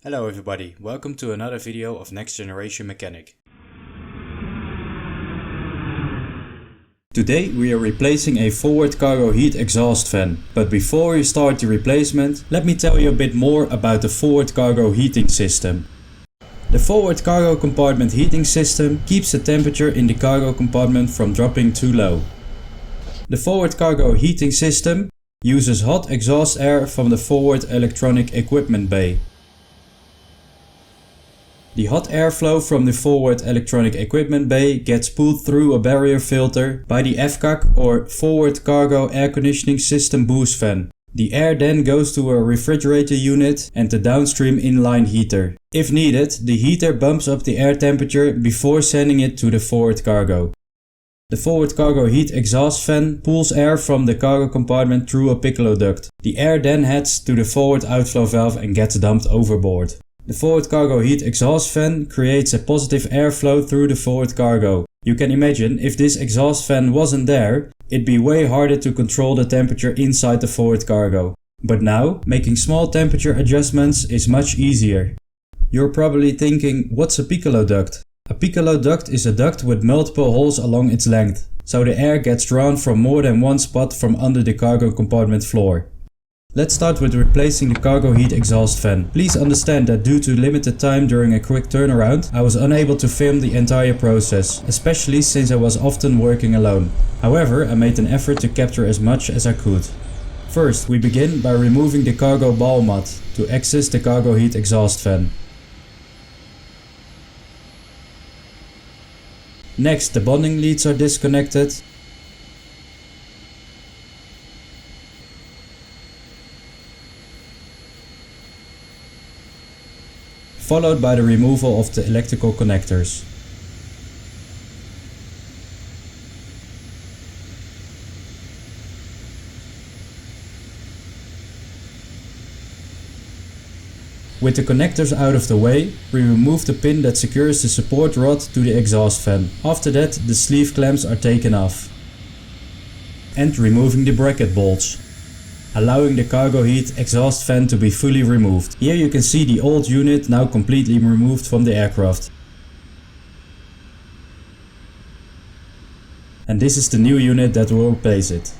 Hello everybody, welcome to another video of Next Generation Mechanic. Today we are replacing a forward cargo heat exhaust fan, but before we start the replacement, let me tell you a bit more about the forward cargo heating system. The forward cargo compartment heating system keeps the temperature in the cargo compartment from dropping too low. The forward cargo heating system uses hot exhaust air from the forward electronic equipment bay. The hot airflow from the forward electronic equipment bay gets pulled through a barrier filter by the FCAC or Forward Cargo Air Conditioning System boost fan. The air then goes to a refrigerator unit and the downstream inline heater. If needed, the heater bumps up the air temperature before sending it to the forward cargo. The forward cargo heat exhaust fan pulls air from the cargo compartment through a piccolo duct. The air then heads to the forward outflow valve and gets dumped overboard. The forward cargo heat exhaust fan creates a positive airflow through the forward cargo. You can imagine if this exhaust fan wasn't there, it'd be way harder to control the temperature inside the forward cargo. But now, making small temperature adjustments is much easier. You're probably thinking, what's a piccolo duct? A piccolo duct is a duct with multiple holes along its length, so the air gets drawn from more than one spot from under the cargo compartment floor. Let's start with replacing the cargo heat exhaust fan. Please understand that due to limited time during a quick turnaround, I was unable to film the entire process, especially since I was often working alone. However, I made an effort to capture as much as I could. First, we begin by removing the cargo ball mat to access the cargo heat exhaust fan. Next, the bonding leads are disconnected. Followed by the removal of the electrical connectors. With the connectors out of the way, we remove the pin that secures the support rod to the exhaust fan. After that, the sleeve clamps are taken off. And removing the bracket bolts, allowing the cargo heat exhaust fan to be fully removed. Here you can see the old unit now completely removed from the aircraft. And this is the new unit that will replace it.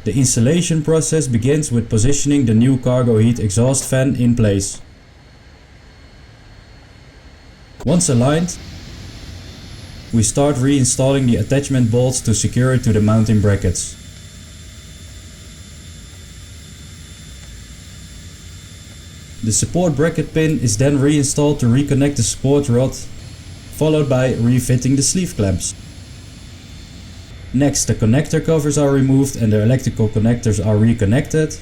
The installation process begins with positioning the new cargo heat exhaust fan in place. Once aligned, we start reinstalling the attachment bolts to secure it to the mounting brackets. The support bracket pin is then reinstalled to reconnect the support rod, followed by refitting the sleeve clamps. Next, the connector covers are removed and the electrical connectors are reconnected.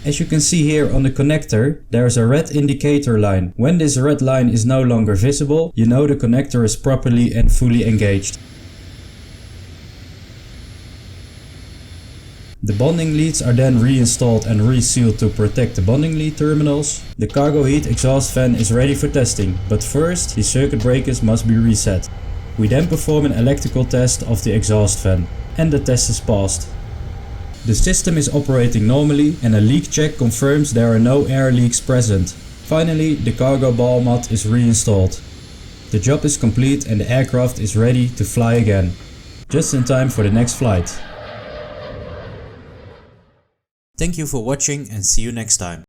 As you can see here on the connector, there is a red indicator line. When this red line is no longer visible, you know the connector is properly and fully engaged. The bonding leads are then reinstalled and resealed to protect the bonding lead terminals. The cargo heat exhaust fan is ready for testing, but first the circuit breakers must be reset. We then perform an electrical test of the exhaust fan, and the test is passed. The system is operating normally and a leak check confirms there are no air leaks present. Finally, the cargo ball mat is reinstalled. The job is complete and the aircraft is ready to fly again, just in time for the next flight. Thank you for watching and see you next time.